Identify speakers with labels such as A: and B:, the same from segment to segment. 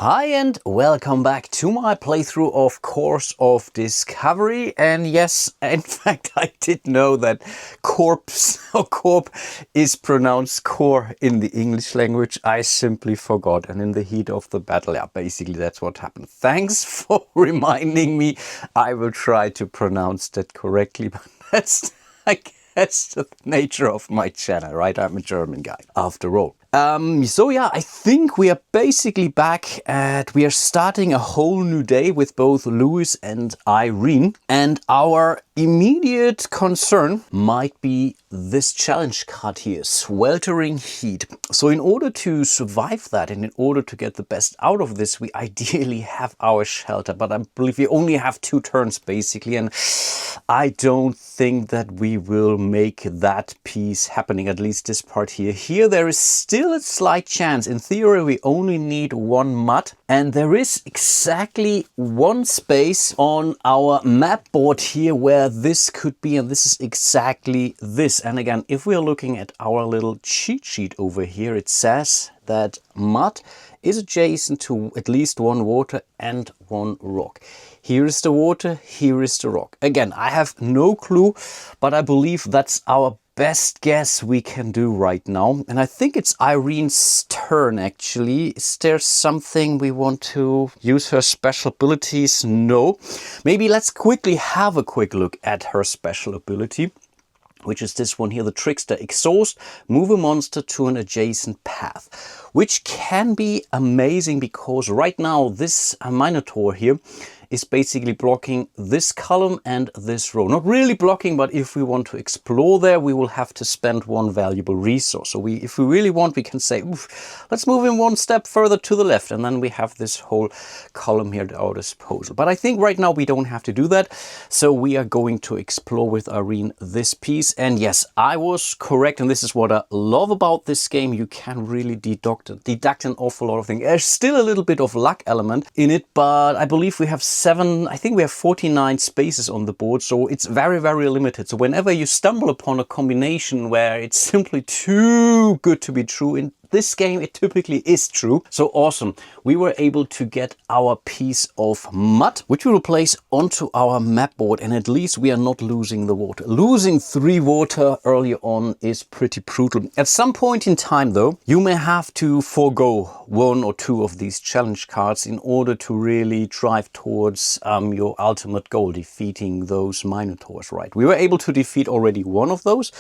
A: Hi and welcome back to my playthrough of Course of Discovery. And yes, in fact, I did know that corpse or corp is pronounced core in the English language. I simply forgot, and in the heat of the battle, yeah, basically that's what happened. Thanks for reminding me. I will try to pronounce that correctly, but that's, I guess, the nature of my channel, right? I'm a German guy, after all. So yeah, I think we are basically back we are starting a whole new day with both Lewis and Irene. And our immediate concern might be this challenge card here, sweltering heat. So in order to survive that and in order to get the best out of this, we ideally have our shelter. But I believe we only have 2 turns basically. And I don't think that we will make that piece happening, at least this part here. Here there is still a slight chance. In theory, we only need 1 mud, and there is exactly 1 space on our map board here where this could be, and this is exactly this. And again, if we are looking at our little cheat sheet over here, it says that mud is adjacent to at least 1 water and 1 rock. Here is the water, here is the rock. Again, I have no clue, but I believe that's our best guess we can do right now. And I think it's Irene's turn actually. Is there something we want to use her special abilities? No. Maybe let's quickly have a quick look at her special ability, which is this one here, the Trickster Exhaust. Move a monster to an adjacent path, which can be amazing because right now this Minotaur here is basically blocking this column and this row. Not really blocking, but if we want to explore there, we will have to spend 1 valuable resource. So if we really want, we can say, let's move in 1 step further to the left, and then we have this whole column here at our disposal. But I think right now we don't have to do that. So we are going to explore with Irene this piece. And yes, I was correct. And this is what I love about this game. You can really deduct an awful lot of things. There's still a little bit of luck element in it, but I believe we have 49 spaces on the board, so it's very, very limited. So whenever you stumble upon a combination where it's simply too good to be true, in this game it typically is true. So awesome. We were able to get our piece of mud, which we will place onto our map board, and at least we are not losing the water. Losing 3 water early on is pretty brutal. At some point in time though, you may have to forego 1 or 2 of these challenge cards in order to really drive towards your ultimate goal, defeating those Minotaurs, right? We were able to defeat already 1 of those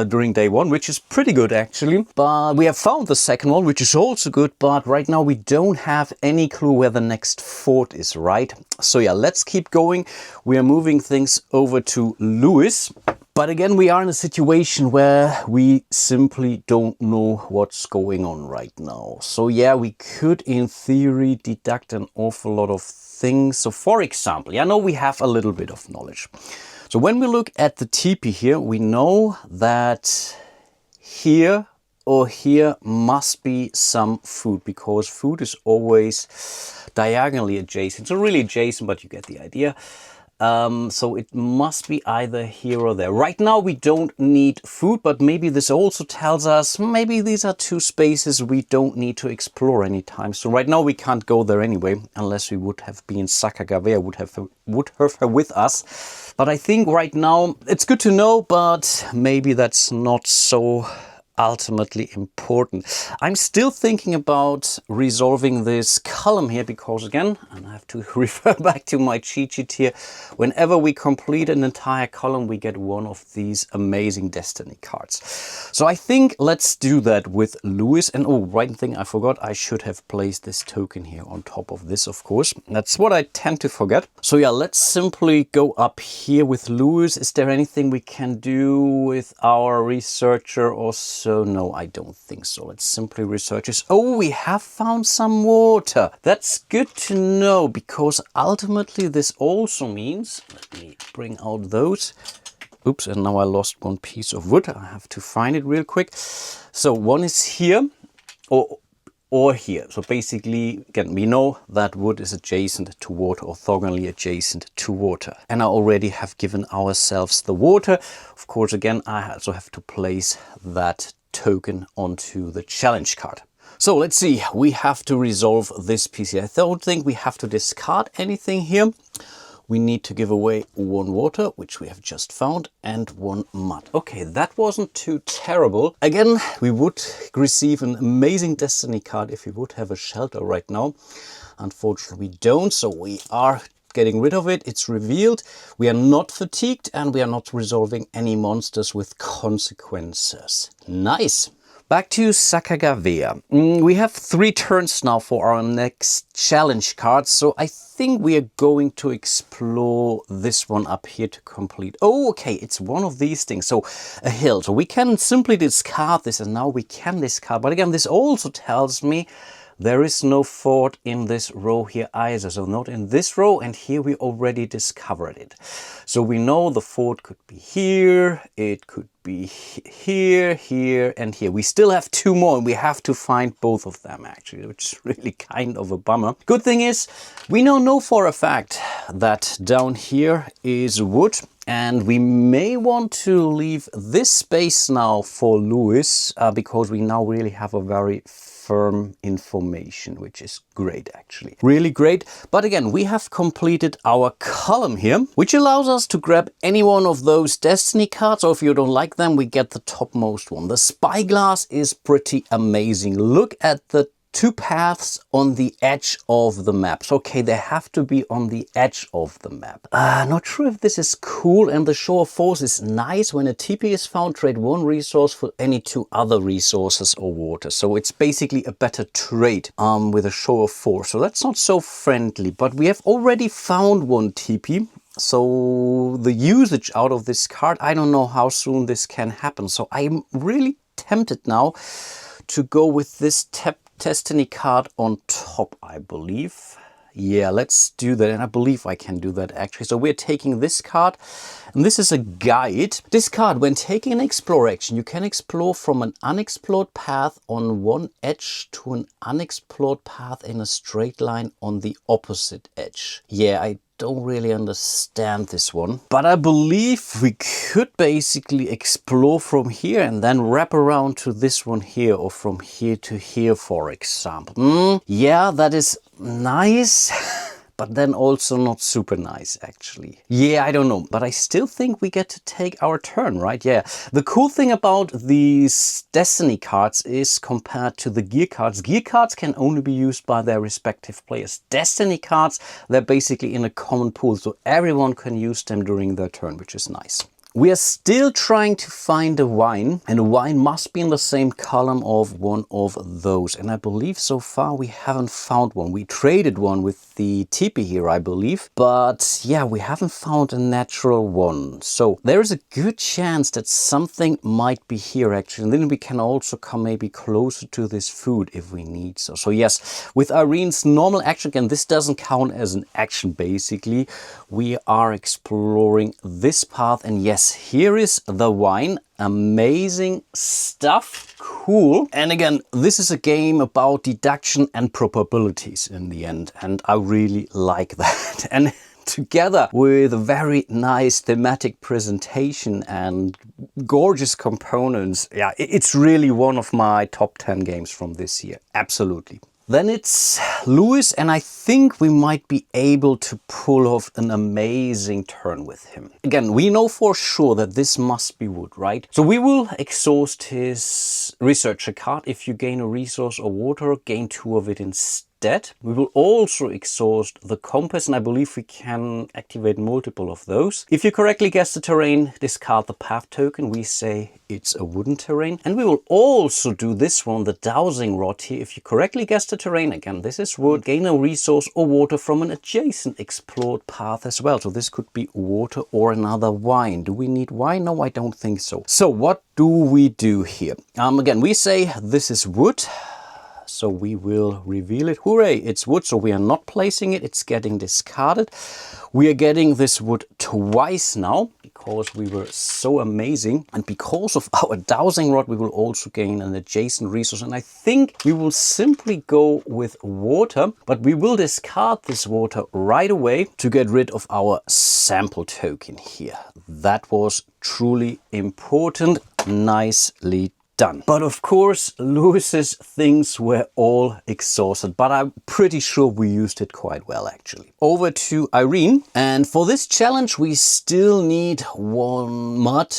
A: during day 1, which is pretty good actually. But we have found the second one, which is also good, but right now we don't have any clue where the next fort is, right? So yeah, let's keep going. We are moving things over to Lewis. But again, we are in a situation where we simply don't know what's going on right now. So yeah, we could in theory deduct an awful lot of things. So for example, I know we have a little bit of knowledge. So when we look at the teepee here, we know that here or here must be some food, because food is always diagonally adjacent. So really adjacent, but you get the idea. So it must be either here or there. Right now we don't need food, but maybe this also tells us maybe these are 2 spaces we don't need to explore anytime. So right now we can't go there anyway, unless we would have been Sakagavea, would have her with us. But I think right now it's good to know, but maybe that's not so ultimately important. I'm still thinking about resolving this column here because again, and I have to refer back to my cheat sheet here, whenever we complete an entire column, we get 1 of these amazing destiny cards. So I think let's do that with Lewis. And oh, right thing I forgot, I should have placed this token here on top of this, of course. That's what I tend to forget. So yeah, let's simply go up here with Lewis. Is there anything we can do with our researcher or so? No, I don't think so. Let's simply research this. Oh, we have found some water. That's good to know, because ultimately this also means, let me bring out those. Oops, and now I lost 1 piece of wood. I have to find it real quick. So 1 is here or here. So basically, again, we know that wood is adjacent to water, orthogonally adjacent to water. And I already have given ourselves the water. Of course, again, I also have to place that token onto the challenge card. So let's see, we have to resolve this piece here. I don't think we have to discard anything here. We need to give away 1 water, which we have just found, and 1 mud. Okay, that wasn't too terrible. Again, we would receive an amazing destiny card if we would have a shelter right now. Unfortunately, we don't, so we are getting rid of it. It's revealed. We are not fatigued, and we are not resolving any monsters with consequences. Nice. Back to Sakagavea. We have 3 turns now for our next challenge card, so I think we are going to explore this one up here to complete. Oh, okay, it's one of these things, so a hill. So we can simply discard this, and now we can discard. But again, this also tells me there is no fort in this row here either, so not in this row, and here we already discovered it. So we know the fort could be here, it could be here, here, and here. We still have 2 more, and we have to find both of them actually, which is really kind of a bummer. Good thing is, we know for a fact that down here is wood, and we may want to leave this space now for Lewis, because we now really have a very firm information, which is great actually. Really great. But again, we have completed our column here, which allows us to grab any one of those destiny cards, or if you don't like them, we get the topmost one. The spyglass is pretty amazing. Look at the 2 paths on the edge of the map. So, okay, they have to be on the edge of the map. Not sure if this is cool, and the show of force is nice. When a TP is found, trade 1 resource for any 2 other resources or water. So it's basically a better trade with a show of force. So that's not so friendly, but we have already found 1 TP. So the usage out of this card, I don't know how soon this can happen. So I'm really tempted now to go with this Destiny card on top, I believe. Yeah, let's do that, and I believe I can do that actually. So we're taking this card, and this is a guide. This card, when taking an explore action, you can explore from an unexplored path on one edge to an unexplored path in a straight line on the opposite edge. Yeah, I don't really understand this one, but I believe we could basically explore from here and then wrap around to this one here, or from here to here, for example. Yeah, that is nice. But then also not super nice, actually. Yeah, I don't know. But I still think we get to take our turn, right? Yeah. The cool thing about these Destiny cards is, compared to the Gear cards can only be used by their respective players. Destiny cards, they're basically in a common pool, so everyone can use them during their turn, which is nice. We are still trying to find a wine, and a wine must be in the same column of one of those. And I believe so far we haven't found one. We traded one with the TP here, I believe. But yeah, we haven't found a natural one. So there is a good chance that something might be here actually. And then we can also come maybe closer to this food if we need so. So yes, with Irene's normal action, again, this doesn't count as an action basically. We are exploring this path, and yes, here is the wine. Amazing stuff. Cool. And again, this is a game about deduction and probabilities in the end, and I really like that. And together with a very nice thematic presentation and gorgeous components, yeah, it's really one of my top 10 games from this year. Absolutely. Then it's Lewis, and I think we might be able to pull off an amazing turn with him. Again, we know for sure that this must be wood, right? So we will exhaust his researcher card. If you gain a resource or water, gain 2 of it instead. We will also exhaust the compass, and I believe we can activate multiple of those. If you correctly guess the terrain, discard the path token. We say it's a wooden terrain. And we will also do this one, the dowsing rod here. If you correctly guess the terrain, again, this is wood, gain a resource or water from an adjacent explored path as well. So this could be water or another wine. Do we need wine? No, I don't think so. So what do we do here? Again, we say this is wood. So we will reveal it. Hooray, it's wood. So we are not placing it. It's getting discarded. We are getting this wood twice now because we were so amazing. And because of our dowsing rod, we will also gain an adjacent resource. And I think we will simply go with water, but we will discard this water right away to get rid of our sample token here. That was truly important. Nicely Done. But of course, Lewis's things were all exhausted, but I'm pretty sure we used it quite well actually. Over to Irene, and for this challenge we still need 1 mud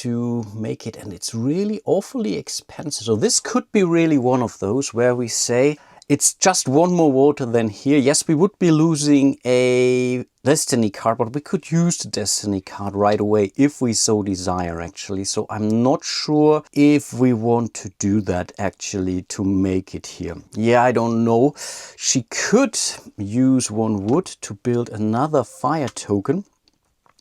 A: to make it, and it's really awfully expensive. So this could be really one of those where we say it's just 1 more water than here. Yes, we would be losing a destiny card, but we could use the destiny card right away if we so desire actually. So I'm not sure if we want to do that actually to make it here. Yeah, I don't know. She could use 1 wood to build another fire token.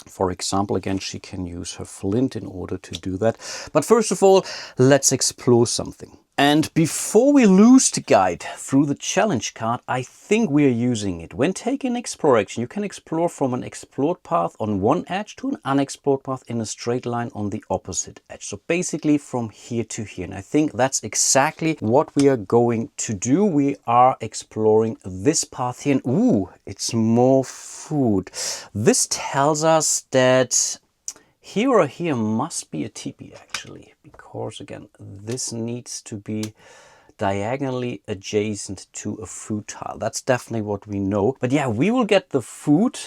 A: For example, again, she can use her flint in order to do that. But first of all, let's explore something. And before we lose the guide through the challenge card, I think we are using it. When taking exploration, you can explore from an explored path on one edge to an unexplored path in a straight line on the opposite edge. So basically from here to here. And I think that's exactly what we are going to do. We are exploring this path here. And ooh, it's more food. This tells us that here or here must be a teepee actually, because again, this needs to be diagonally adjacent to a food tile. That's definitely what we know. But yeah, we will get the food.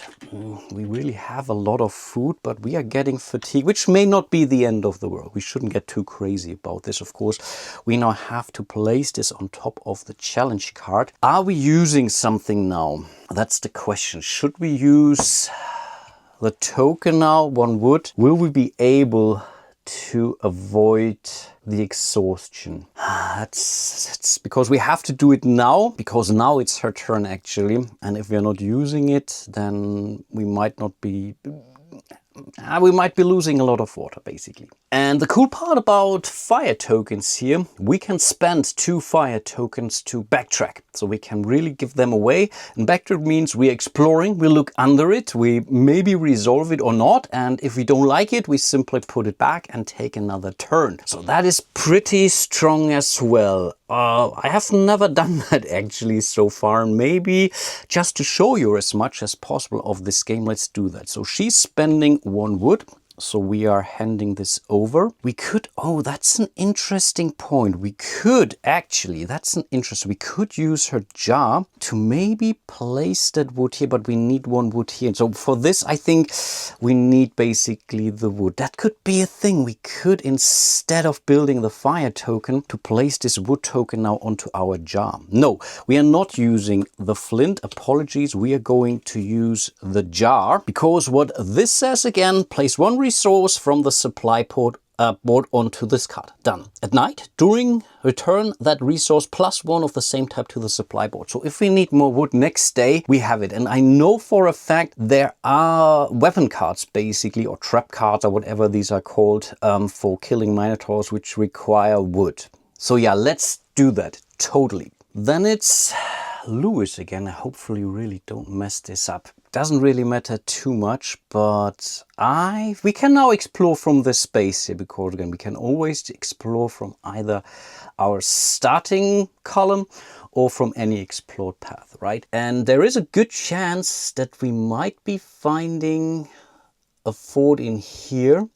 A: We really have a lot of food, but we are getting fatigue, which may not be the end of the world. We shouldn't get too crazy about this. Of course, we now have to place this on top of the challenge card. Are we using something now? That's the question. Should we use the token now, 1 wood? Will we be able to avoid the exhaustion? That's because we have to do it now, because now it's her turn actually. And if we're not using it, then we might not be... we might be losing a lot of water basically. And the cool part about fire tokens here, we can spend 2 fire tokens to backtrack. So we can really give them away. And backtrack means we're exploring, we look under it, we maybe resolve it or not. And if we don't like it, we simply put it back and take another turn. So that is pretty strong as well. I have never done that actually so far. Maybe just to show you as much as possible of this game, let's do that. So she's spending 1 wood. So we are handing this over. We could, oh, that's an interesting point. We could actually, we could use her jar to maybe place that wood here, but we need 1 wood here. So for this, I think we need basically the wood. That could be a thing. We could, instead of building the fire token, to place this wood token now onto our jar. No, we are not using the flint. Apologies. We are going to use the jar, because what this says again, place 1 resource from the supply board onto this card. Done. At night, during return that resource plus 1 of the same type to the supply board. So if we need more wood next day, we have it. And I know for a fact there are weapon cards basically, or trap cards or whatever these are called, for killing minotaurs, which require wood. So yeah, let's do that. Totally. Then it's Lewis again. I hopefully really don't mess this up. Doesn't really matter too much, but we can now explore from this space here, because again, we can always explore from either our starting column or from any explored path, right? And there is a good chance that we might be finding a fort in here.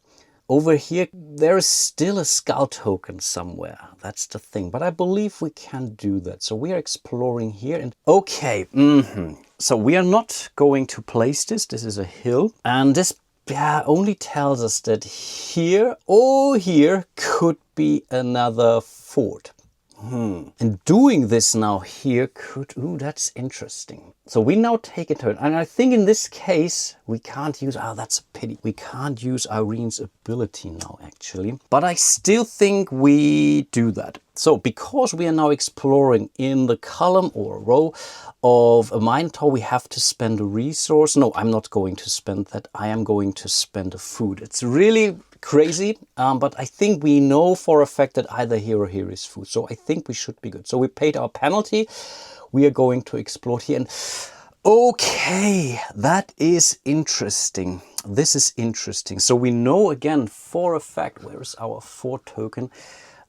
A: Over here, there is still a skull token somewhere. That's the thing. But I believe we can do that. So we are exploring here. And okay. So we are not going to place this. This is a hill. And this only tells us that here or here could be another fort. And doing this now here could... Ooh, that's interesting. So we now take a turn. And I think in this case, we can't use... Oh, that's a pity. We can't use Irene's ability now, actually. But I still think we do that. So because we are now exploring in the column or row of a minotaur, we have to spend a resource. No, I'm not going to spend that. I am going to spend a food. It's really crazy, but I think we know for a fact that either here or here is food. So I think we should be good. So we paid our penalty. We are going to explore here. And okay, that is interesting. This is interesting. So we know again for a fact, where is our fort token,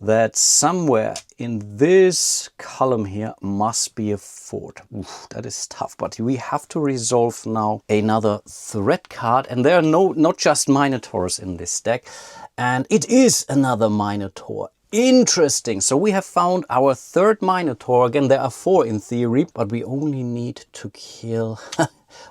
A: that somewhere in this column here must be a fort. Oof, that is tough, but we have to resolve now another threat card. And there are not just minotaurs in this deck. And it is another minotaur. Interesting. So we have found our third Minotaur. Again, there are 4 in theory, but we only need to kill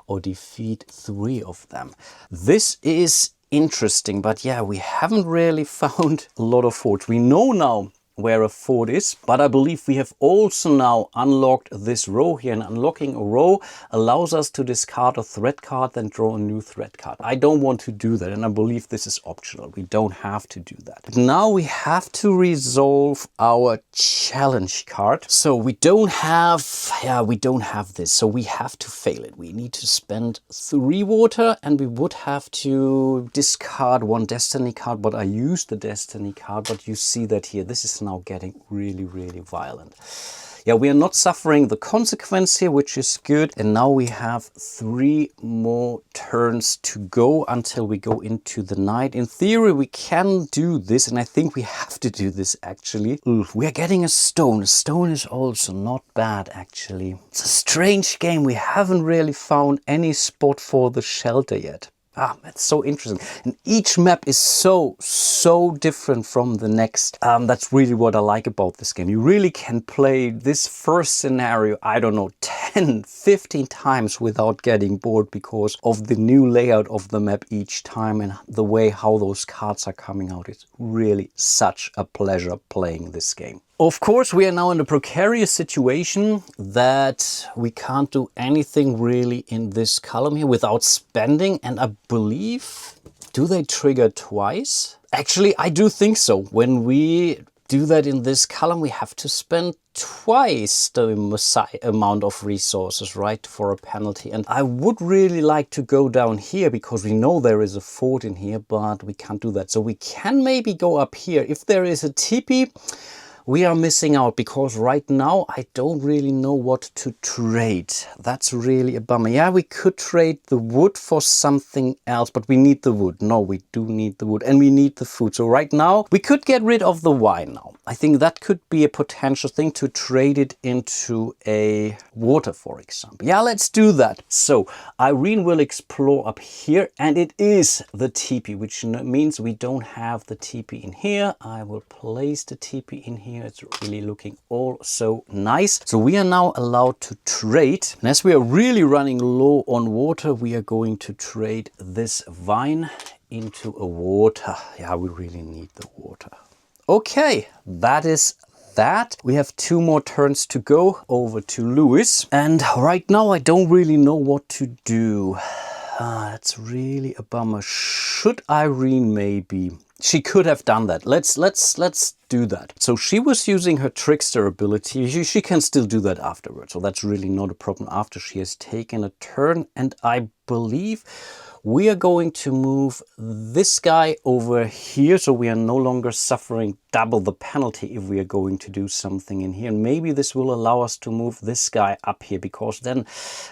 A: or defeat 3 of them. This is interesting, but yeah, we haven't really found a lot of forts. We know now where a fort is, but I believe we have also now unlocked this row here, and unlocking a row allows us to discard a threat card, then draw a new threat card. I don't want to do that, and I believe this is optional. We don't have to do that. But now we have to resolve our challenge card. So we don't have this, so we have to fail it. We need to spend 3 water, and we would have to discard 1 destiny card, but I used the destiny card, but you see that here, this is now getting really, really violent. Yeah, we are not suffering the consequence here, which is good. And now we have 3 more turns to go until we go into the night. In theory, we can do this, and I think we have to do this actually. Oof, we are getting a stone. A stone is also not bad actually. It's a strange game. We haven't really found any spot for the shelter yet. Ah, that's so interesting. And each map is so different from the next. That's really what I like about this game. You really can play this first scenario, I don't know, 10, 15 times without getting bored because of the new layout of the map each time and the way how those cards are coming out. It's really such a pleasure playing this game. Of course, we are now in a precarious situation that we can't do anything really in this column here without spending. And I believe, do they trigger twice? Actually, I do think so. When we do that in this column, we have to spend twice the amount of resources, right, for a penalty. And I would really like to go down here because we know there is a fort in here, but we can't do that. So we can maybe go up here. If there is a teepee, we are missing out because right now I don't really know what to trade. That's really a bummer. Yeah, we could trade the wood for something else, but we need the wood. No, we do need the wood and we need the food. So right now we could get rid of the wine now. I think that could be a potential thing to trade it into a water, for example. Yeah, let's do that. So Irene will explore up here, and it is the teepee, which means we don't have the teepee in here. I will place the teepee in here. It's really looking all so nice. So we are now allowed to trade. And as we are really running low on water, we are going to trade this vine into a water. Yeah, we really need the water. Okay, that is that. We have 2 more turns to go over to Lewis. And right now I don't really know what to do. That's really a bummer. Should Irene maybe? She could have done that. Let's do that. So she was using her trickster ability. She can still do that afterwards. So that's really not a problem after she has taken a turn. And I believe we are going to move this guy over here. So we are no longer suffering double the penalty if we are going to do something in here. And maybe this will allow us to move this guy up here, because then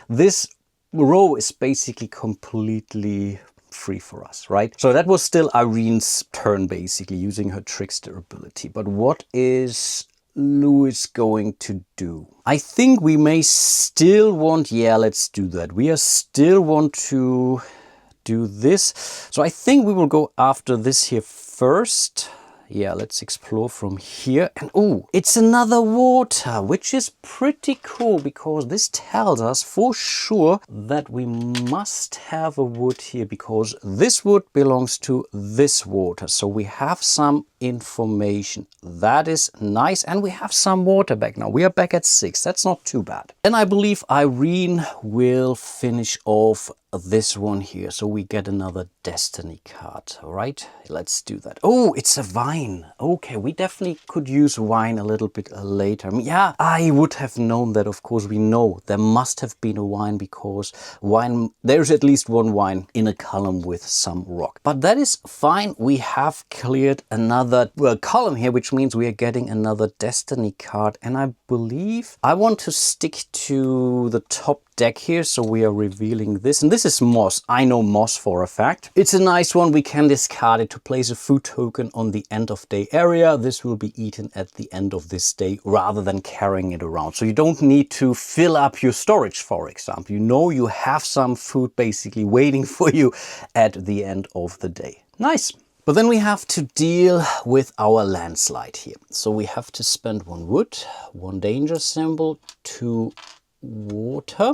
A: this row is basically completely free for us, right? So that was still Irene's turn, basically using her trickster ability. But what is Lewis going to do? I think we may still want, yeah, let's do that. We are still want to do this. So I think we will go after this here first. Yeah, let's explore from here. And oh, it's another water, which is pretty cool because this tells us for sure that we must have a wood here, because this wood belongs to this water. So we have some information. That is nice. And we have some water back now. We are back at 6. That's not too bad. And I believe Irene will finish off this one here, so we get another destiny card. All right, let's do that. Oh, it's a vine. Okay, we definitely could use wine a little bit later. I mean, yeah, I would have known that. Of course, we know there must have been a wine, because wine, there's at least one wine in a column with some rock. But that is fine. We have cleared another column here, which means we are getting another destiny card. And I believe I want to stick to the top deck here, so we are revealing this, and this is moss. I know moss for a fact. It's a nice one. We can discard it to place a food token on the end of day area. This will be eaten at the end of this day rather than carrying it around. So you don't need to fill up your storage, for example. You know you have some food basically waiting for you at the end of the day. Nice. But then we have to deal with our landslide here. So we have to spend 1 wood, 1 danger symbol, 2 water.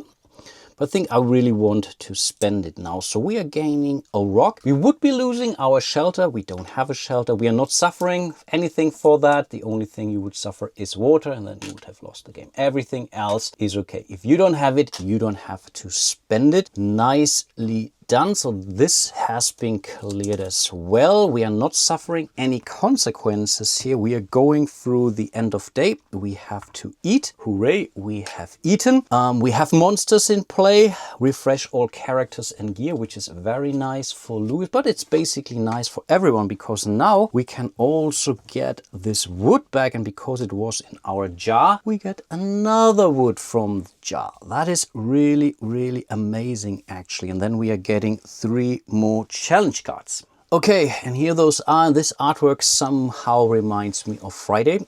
A: But I think I really want to spend it now. So we are gaining a rock. We would be losing our shelter. We don't have a shelter. We are not suffering anything for that. The only thing you would suffer is water, and then you would have lost the game. Everything else is okay. If you don't have it, you don't have to spend it. Nicely done. So this has been cleared as well. We are not suffering any consequences here. We are going through the end of day. We have to eat. Hooray, we have eaten. We have monsters in play. Refresh all characters and gear, which is very nice for Louis, but it's basically nice for everyone because now we can also get this wood back, and because it was in our jar, we get another wood from the jar. That is really, really amazing actually. And then we are getting 3 more challenge cards. Okay, and here those are. This artwork somehow reminds me of Friday.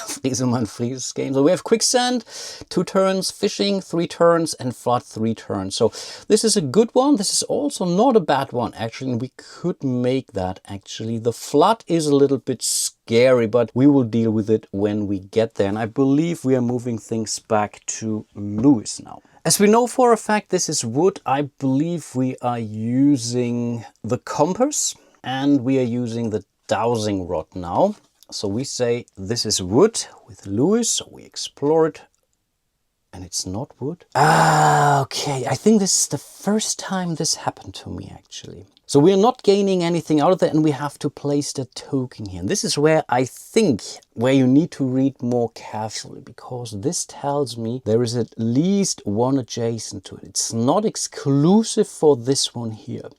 A: Friesemann Fries game. So we have quicksand, 2 turns, fishing, 3 turns, and flood, 3 turns. So this is a good one. This is also not a bad one, actually. We could make that, actually. The flood is a little bit scary, but we will deal with it when we get there. And I believe we are moving things back to Louis now. As we know for a fact, this is wood. I believe we are using the compass and we are using the dowsing rod now. So we say this is wood with Louis. So we explore it and it's not wood. Okay. I think this is the first time this happened to me actually. So we are not gaining anything out of that, and we have to place the token here. And this is where I think where you need to read more carefully, because this tells me there is at least 1 adjacent to it. It's not exclusive for this one here.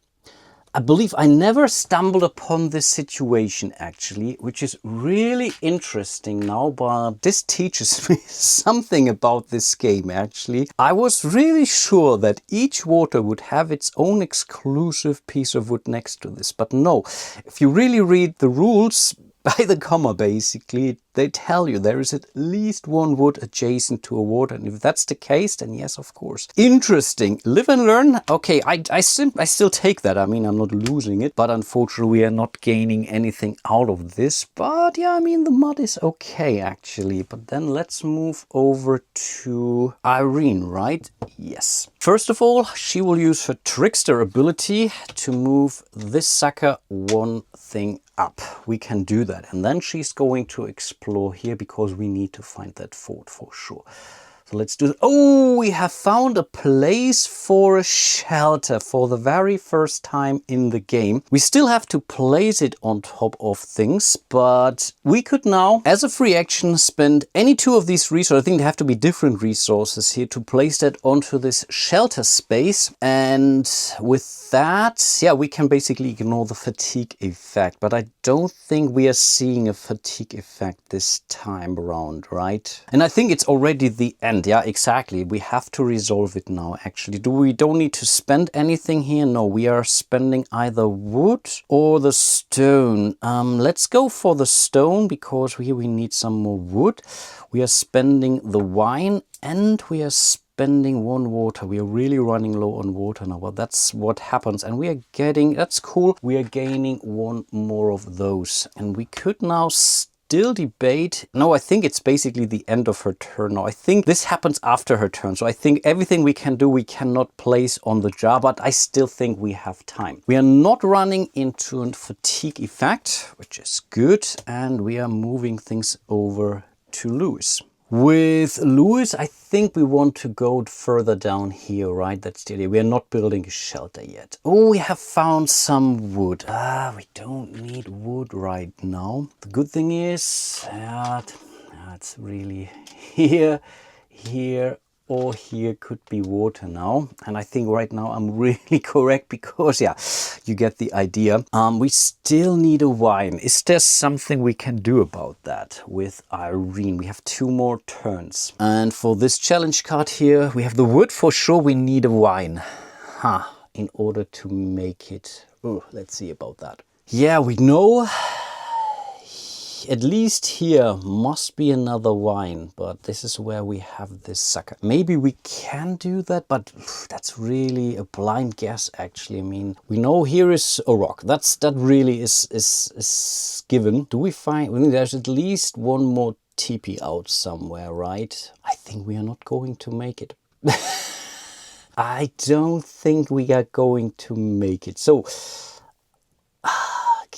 A: I believe I never stumbled upon this situation actually, which is really interesting now, but this teaches me something about this game actually. I was really sure that each water would have its own exclusive piece of wood next to this, but no. If you really read the rules by the comma basically, they tell you there is at least 1 wood adjacent to a water, and if that's the case, then yes, of course. Interesting. Live and learn. Okay, I still take that. I mean, I'm not losing it, but unfortunately we are not gaining anything out of this. But yeah, I mean, the mud is okay actually. But then let's move over to Irene, right? Yes. First of all, she will use her trickster ability to move this sucker 1 thing up. We can do that, and then she's going to explore here because we need to find that fort for sure. So let's do it. Oh, we have found a place for a shelter for the very first time in the game. We still have to place it on top of things, but we could now, as a free action, spend any 2 of these resources. I think they have to be different resources here to place that onto this shelter space. And with that, yeah, we can basically ignore the fatigue effect, but I don't think we are seeing a fatigue effect this time around, right? And I think it's already the end. Yeah, exactly. We have to resolve it now, actually. We don't need to spend anything here. No, we are spending either wood or the stone. Let's go for the stone because here we need some more wood. We are spending the wine and we are spending 1 water. We are really running low on water now, but that's what happens. And we are getting, that's cool. We are gaining 1 more of those. And we could now still debate. No, I think it's basically the end of her turn now. I think this happens after her turn. So I think everything we can do, we cannot place on the jar, but I still think we have time. We are not running into a fatigue effect, which is good. And we are moving things over to Louis. With Louis, I think we want to go further down here, right? That's the idea. We are not building a shelter yet. Oh, we have found some wood. We don't need wood right now. The good thing is, it's really here, or here could be water now. And I think right now I'm really correct because, yeah, you get the idea. We still need a wine. Is there something we can do about that with Irene? We have 2 more turns. And for this challenge card here, we have the wood for sure. We need a wine. In order to make it. Oh, let's see about that. Yeah, we know at least here must be another vine, but this is where we have this sucker. Maybe we can do that, but that's really a blind guess actually. I mean, we know here is a rock. That really is given. Do we find, I mean, there's at least one more TP out somewhere, right? I think we are not going to make it. I don't think we are going to make it. So,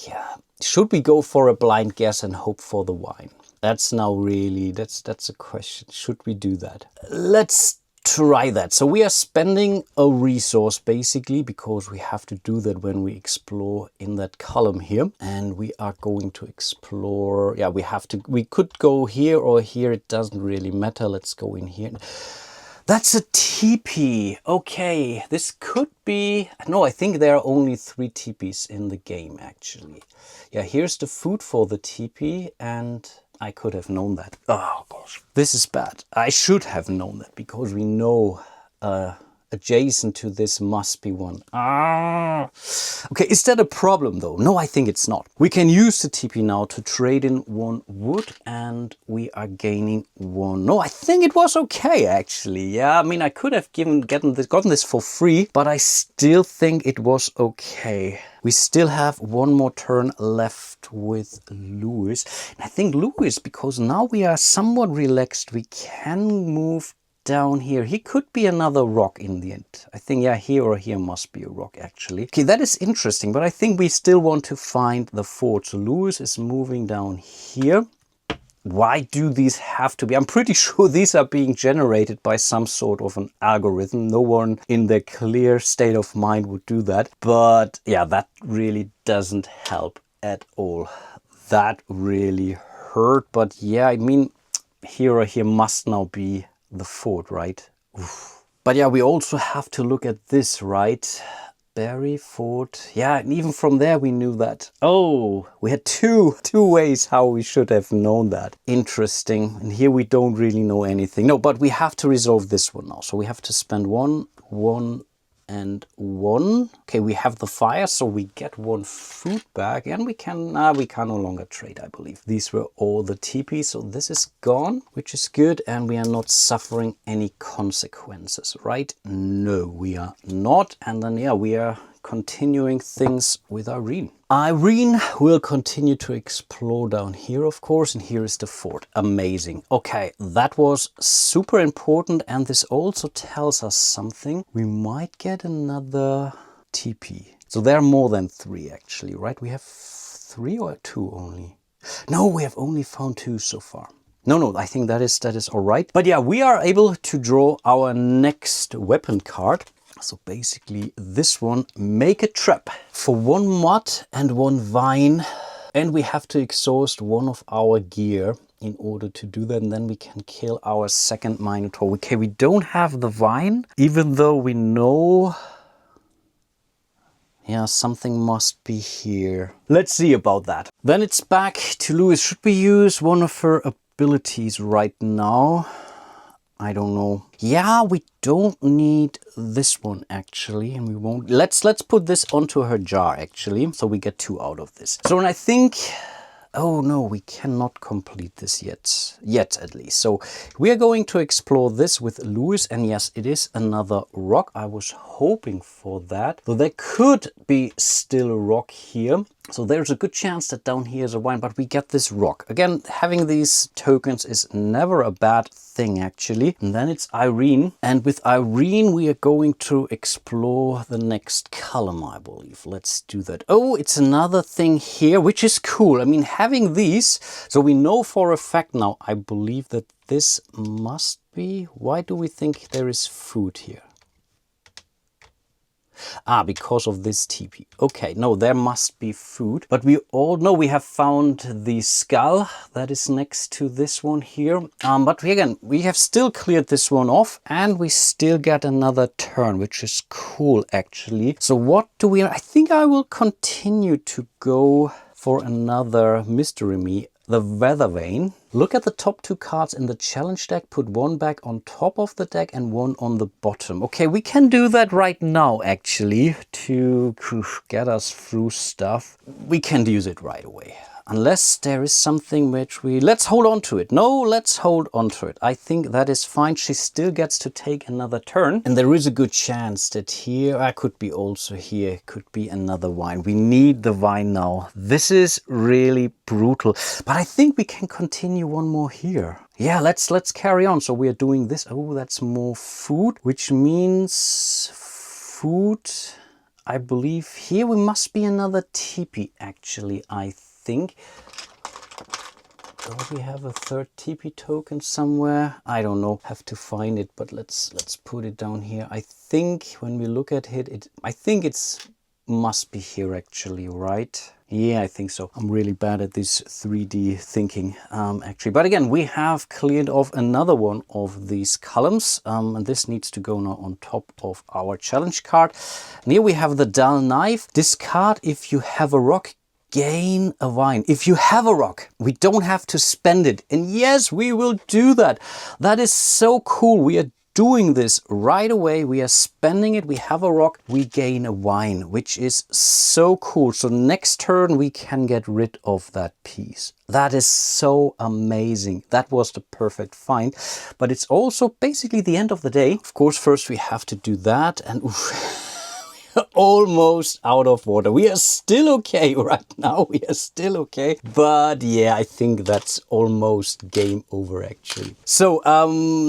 A: yeah. Should we go for a blind guess and hope for the wine? That's now really, that's a question. Should we do that? Let's try that. So we are spending a resource basically because we have to do that when we explore in that column here. And we are going to explore, yeah, we could go here or here. It doesn't really matter. Let's go in here. That's a teepee. Okay, this could be... No, I think there are only 3 teepees in the game, actually. Yeah, here's the food for the teepee, and I could have known that. Oh, gosh. This is bad. I should have known that, because we know adjacent to this must be one. Ah. Okay, is that a problem, though? No, I think it's not. We can use the teepee now to trade in 1 wood, and we are gaining 1. No, I think it was okay, actually. Yeah, I mean, I could have gotten this for free, but I still think it was okay. We still have 1 more turn left with Lewis. And I think Lewis, because now we are somewhat relaxed, we can move down here. He could be another rock in the end. I think, yeah, here or here must be a rock, actually. Okay, that is interesting, but I think we still want to find the fort. So Lewis is moving down here. Why do these have to be? I'm pretty sure these are being generated by some sort of an algorithm. No one in their clear state of mind would do that. But yeah, that really doesn't help at all. That really hurt. But yeah, I mean, here or here must now be the fort, right? Oof. But yeah, we also have to look at this, right? Berry fort. Yeah, and even from there we knew that. Oh, we had two ways how we should have known that. Interesting. And here we don't really know anything. No, but we have to resolve this one now. So we have to spend 1, 1, and 1. Okay, we have the fire, so we get 1 food back, and we can no longer trade, I believe. These were all the TP, so this is gone, which is good, and we are not suffering any consequences, right? No, we are not. And then, yeah, we are continuing things with Irene. Irene will continue to explore down here, of course, and here is the fort. Amazing. Okay, that was super important, and this also tells us something. We might get another TP. So there are more than 3, actually, right? We have 3 or 2 only? No, we have only found 2 so far. No, I think that is all right. But yeah, we are able to draw our next weapon card. So basically this one, make a trap for 1 mud and 1 vine. And we have to exhaust 1 of our gear in order to do that. And then we can kill our second Minotaur. Okay, we don't have the vine, even though we know... Yeah, something must be here. Let's see about that. Then it's back to Lewis. Should we use one of her abilities right now? I don't know. Yeah, we don't need this one actually, and we won't. Let's put this onto her jar actually, so we get 2 out of this. So, and I think, oh no, we cannot complete this yet at least. So we are going to explore this with Lewis, and yes, it is another rock. I was hoping for that. So there could be still a rock here. So there's a good chance that down here is a wine, but we get this rock. Again, having these tokens is never a bad thing, actually. And then it's Irene. And with Irene, we are going to explore the next column, I believe. Let's do that. Oh, it's another thing here, which is cool. I mean, having these, so we know for a fact now, I believe that this must be... Why do we think there is food here? Ah, because of this TP. Okay, no, there must be food. But we all know we have found the skull that is next to this one here. But we have still cleared this one off, and we still get another turn, which is cool, actually. So what do we... I think I will continue to go for another mystery me. The Weather Vane. Look at the top 2 cards in the challenge deck, put 1 back on top of the deck and 1 on the bottom. Okay, we can do that right now actually to get us through stuff. We can use it right away. Unless there is something which let's hold on to it. No, let's hold on to it. I think that is fine. She still gets to take another turn. And there is a good chance that here, I could be also here, could be another wine. We need the wine now. This is really brutal. But I think we can continue one more here. Yeah, let's carry on. So we are doing this. Oh, that's more food, which means food. I believe here we must be another teepee, actually, I think. Don't we have a third teepee token somewhere? I don't know, have to find it, but let's put it down here. I think when we look at it, I think it's must be here actually, right? Yeah, I think so. I'm really bad at this 3D thinking, actually. But again, we have cleared off another one of these columns, and this needs to go now on top of our challenge card. And here we have the dull knife. Discard if you have a rock, gain a wine. If you have a rock, we don't have to spend it. And yes, we will do that. That is so cool. We are doing this right away. We are spending it. We have a rock, we gain a wine, which is so cool. So next turn we can get rid of that piece. That is so amazing. That was the perfect find. But it's also basically the end of the day. Of course, first we have to do that, and almost out of water. We are still okay right now. We are still okay. But yeah, I think that's almost game over actually. So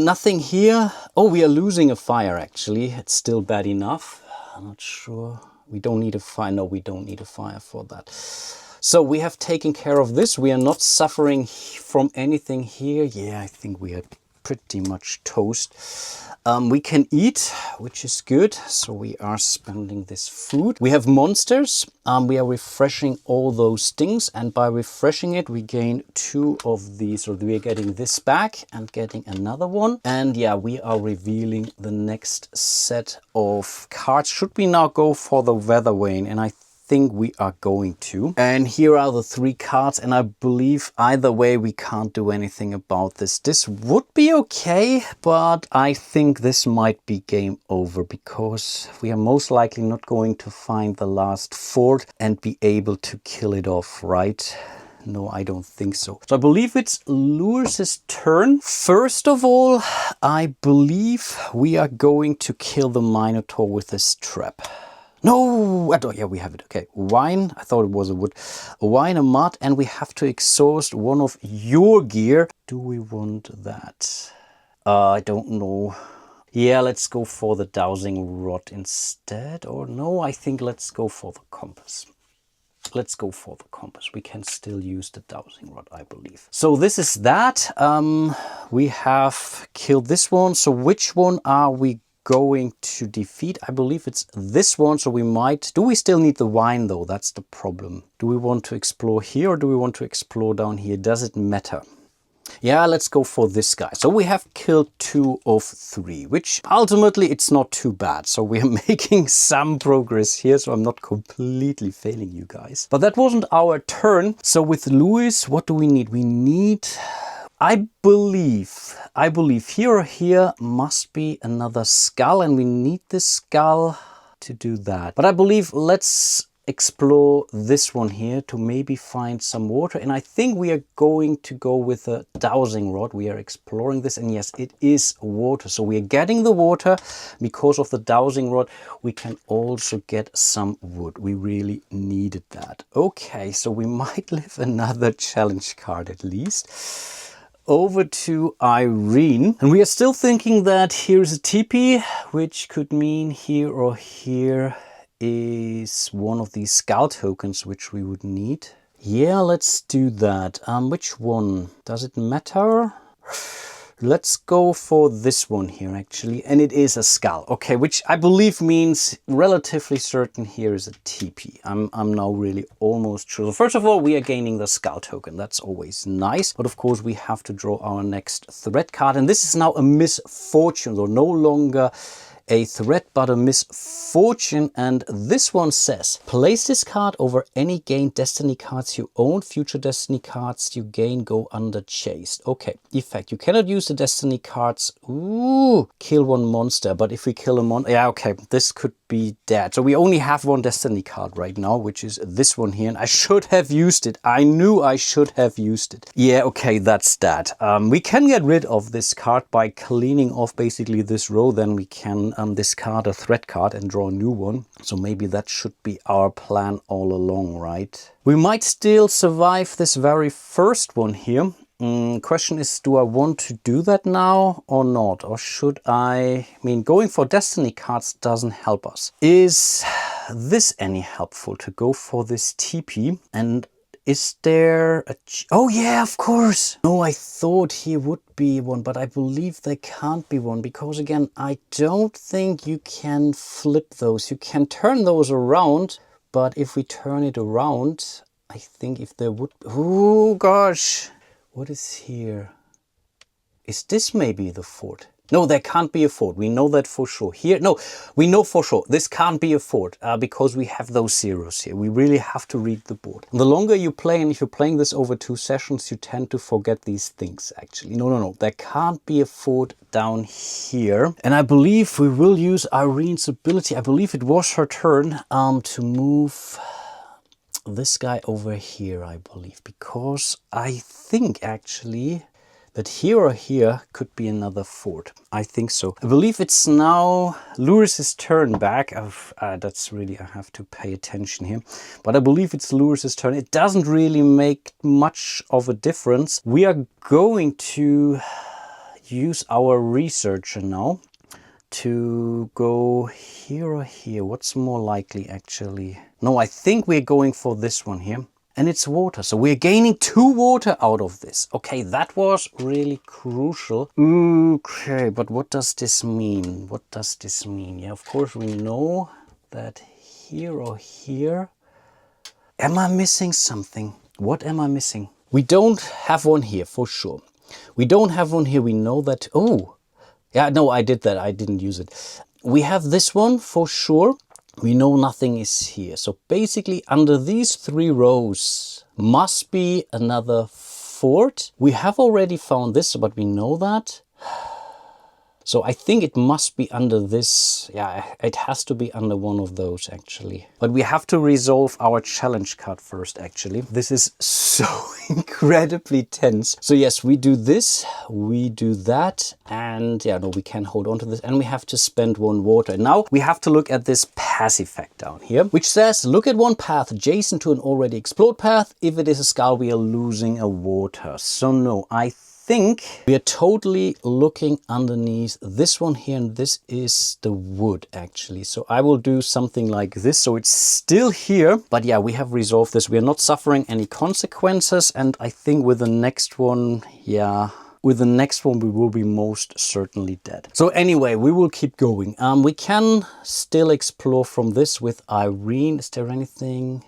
A: nothing here. Oh, we are losing a fire actually. It's still bad enough. I'm not sure. We don't need a fire. No, we don't need a fire for that. So we have taken care of this. We are not suffering from anything here. Yeah, I think we are pretty much toast. We can eat, which is good. So we are spending this food. We have monsters. We are refreshing all those things. And by refreshing it, we gain 2 of these. So we are getting this back and getting another one. And yeah, we are revealing the next set of cards. Should we now go for the weather vane? And I think we are going to. And here are the 3 cards, and I believe either way we can't do anything about this. This would be okay, but I think this might be game over because we are most likely not going to find the last fort and be able to kill it off, right? No, I don't think so. So I believe it's Lewis's turn. First of all, I believe we are going to kill the Minotaur with this trap. No, yeah, we have it. Okay, wine. I thought it was a wood. A wine, a mud, and we have to exhaust one of your gear. Do we want that? I don't know. Yeah, let's go for the dowsing rod instead. Or no, I think let's go for the compass. Let's go for the compass. We can still use the dowsing rod, I believe. So this is that. We have killed this one. So which one are we going to defeat? I believe it's this one, so we might. Do we still need the wine though? That's the problem. Do we want to explore here or do we want to explore down here? Does it matter? Yeah, let's go for this guy. So we have killed 2 of 3, which ultimately it's not too bad. So we are making some progress here, so I'm not completely failing you guys. But that wasn't our turn. So with Lewis, what do we need? We need, I believe here must be another skull, and we need this skull to do that. But I believe let's explore this one here to maybe find some water. And I think we are going to go with a dowsing rod. We are exploring this, and yes, it is water. So we are getting the water. Because of the dowsing rod, we can also get some wood. We really needed that. Okay, so we might live another challenge card at least. Over to Irene, and we are still thinking that here's a teepee, which could mean here or here is one of these skull tokens which we would need. Yeah, let's do that. Which one? Does it matter? Let's go for this one here actually, and it is a skull. Okay, which I believe means relatively certain here is a teepee. I'm now really almost sure. So first of all, we are gaining the skull token. That's always nice. But of course, we have to draw our next threat card, and this is now a misfortune, so no longer a threat but a misfortune. And this one says, place this card over any gained destiny cards you own. Future destiny cards you gain go unchased. Okay, effect, you cannot use the destiny cards. Ooh, kill one monster, but if we kill a monster, yeah, okay, this could be dead. So we only have one destiny card right now, which is this one here. And I should have used it. I knew I should have used it. Yeah, okay, that's that. We can get rid of this card by cleaning off basically this row. Then we can discard a threat card and draw a new one. So maybe that should be our plan all along, right? We might still survive this very first one here. Question is, do I want to do that now or not? Or should I mean, going for destiny cards doesn't help us. Is this any helpful to go for this TP? And is there a... Oh yeah, of course. No, I thought here would be one, but I believe there can't be one because again, I don't think you can flip those. You can turn those around, but if we turn it around, I think if there would... Oh gosh. What is here? Is this maybe the fort? No, there can't be a fort. We know that for sure. Here, no, we know for sure. This can't be a fort because we have those zeros here. We really have to read the board. The longer you play, and if you're playing this over 2 sessions, you tend to forget these things actually. No. There can't be a fort down here. And I believe we will use Irene's ability. I believe it was her turn to move this guy over here, I believe, because I think actually that here or here could be another fort. I think so. I believe it's now Louris's turn back. That's really, I have to pay attention here. But I believe it's Louris's turn. It doesn't really make much of a difference. We are going to use our researcher now to go here or here. What's more likely actually? No, I think we're going for this one here. And it's water. So we're gaining 2 water out of this. Okay, that was really crucial. Okay, but what does this mean? What does this mean? Yeah, of course we know that here or here. Am I missing something? What am I missing? We don't have one here for sure. We don't have one here. We know that. Oh, yeah, no, I did that. I didn't use it. We have this one for sure. We know nothing is here. So basically under these 3 rows must be another fort. We have already found this, but we know that. So I think it must be under this. Yeah, it has to be under one of those actually. But we have to resolve our challenge card first actually. This is so incredibly tense. So yes, we do this, we do that, and yeah, no, we can hold on to this, and we have to spend 1 water. Now we have to look at this pass effect down here, which says look at one path adjacent to an already explored path. If it is a skull, we are losing a water. So no, I think we are totally looking underneath this one here, and this is the wood actually. So I will do something like this, so it's still here, but yeah, we have resolved this. We are not suffering any consequences, and I think with the next one, yeah, with the next one we will be most certainly dead. So anyway, we will keep going. We can still explore from this with Irene. Is there anything?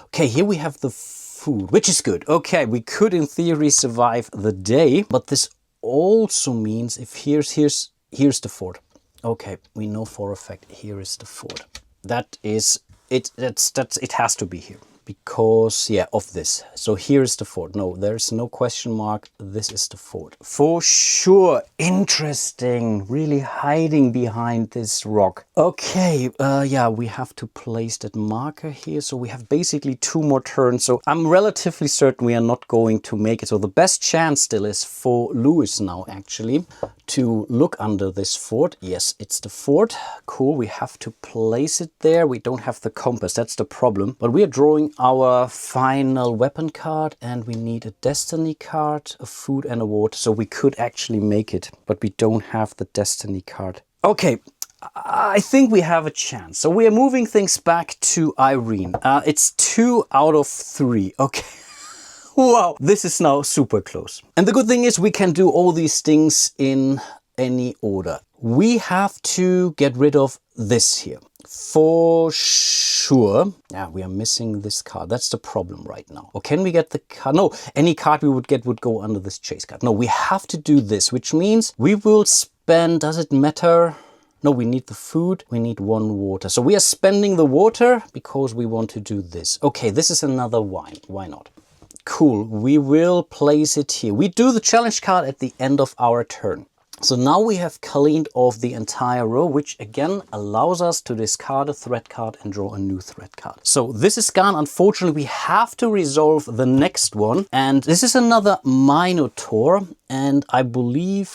A: Okay, here we have the food, which is good. Okay, we could in theory survive the day, but this also means if here's the fort. Okay, we know for a fact here is the fort. That is it. It has to be here because yeah, of this. So here is the fort. No, there's no question mark. This is the fort for sure. Interesting, really hiding behind this rock. Okay, yeah, we have to place that marker here. So we have basically 2 more turns. So I'm relatively certain we are not going to make it. So the best chance still is for Louis now actually to look under this fort. Yes, it's the fort. Cool, we have to place it there. We don't have the compass, that's the problem. But we are drawing our final weapon card, and we need a destiny card, a food and a water. So we could actually make it, but we don't have the destiny card. Okay, I think we have a chance. So we are moving things back to Irene. It's 2 out of 3. Okay. Wow, this is now super close. And the good thing is we can do all these things in any order. We have to get rid of this here for sure. Yeah, we are missing this card. That's the problem right now. Or can we get the card? No, any card we would get would go under this chase card. No, we have to do this, which means we will spend, does it matter? No, we need the food, we need 1 water. So we are spending the water because we want to do this. Okay, this is another wine. Why not? Cool, we will place it here. We do the challenge card at the end of our turn. So now we have cleaned off the entire row, which again allows us to discard a threat card and draw a new threat card. So this is gone. Unfortunately, we have to resolve the next one. And this is another Minotaur. And I believe,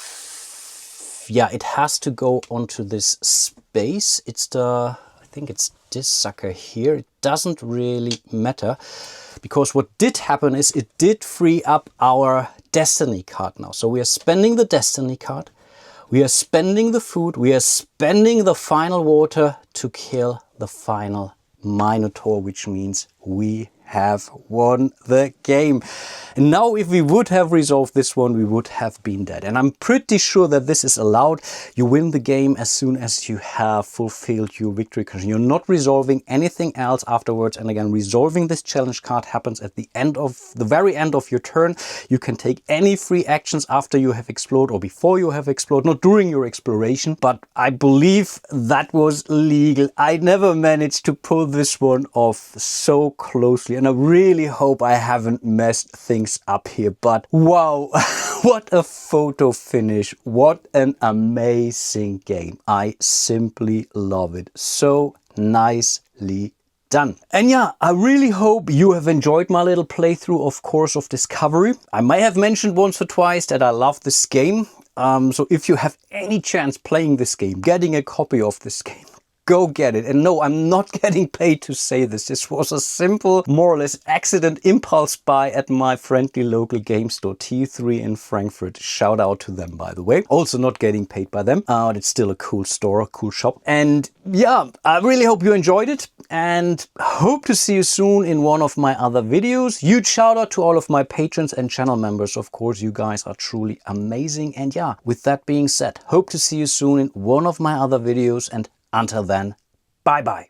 A: yeah, it has to go onto this space. It's I think it's this sucker here. It doesn't really matter, because what did happen is it did free up our Destiny card now. So we are spending the Destiny card, we are spending the food, we are spending the final water to kill the final Minotaur, which means we have won the game. And now if we would have resolved this one, we would have been dead. And I'm pretty sure that this is allowed. You win the game as soon as you have fulfilled your victory because you're not resolving anything else afterwards. And again, resolving this challenge card happens at the very end of your turn. You can take any free actions after you have explored or before you have explored, not during your exploration. But I believe that was legal. I never managed to pull this one off so closely. And I really hope I haven't messed things up here, but wow, what a photo finish. What an amazing game. I simply love it. So nicely done. And yeah, I really hope you have enjoyed my little playthrough of Course of Discovery. I may have mentioned once or twice that I love this game. So if you have any chance playing this game, getting a copy of this game, go get it. And no, I'm not getting paid to say this. This was a simple, more or less accident impulse buy at my friendly local game store, T3 in Frankfurt. Shout out to them, by the way. Also not getting paid by them, but it's still a cool store, a cool shop. And yeah, I really hope you enjoyed it and hope to see you soon in one of my other videos. Huge shout out to all of my patrons and channel members. Of course, you guys are truly amazing. And yeah, with that being said, hope to see you soon in one of my other videos, and until then, bye-bye.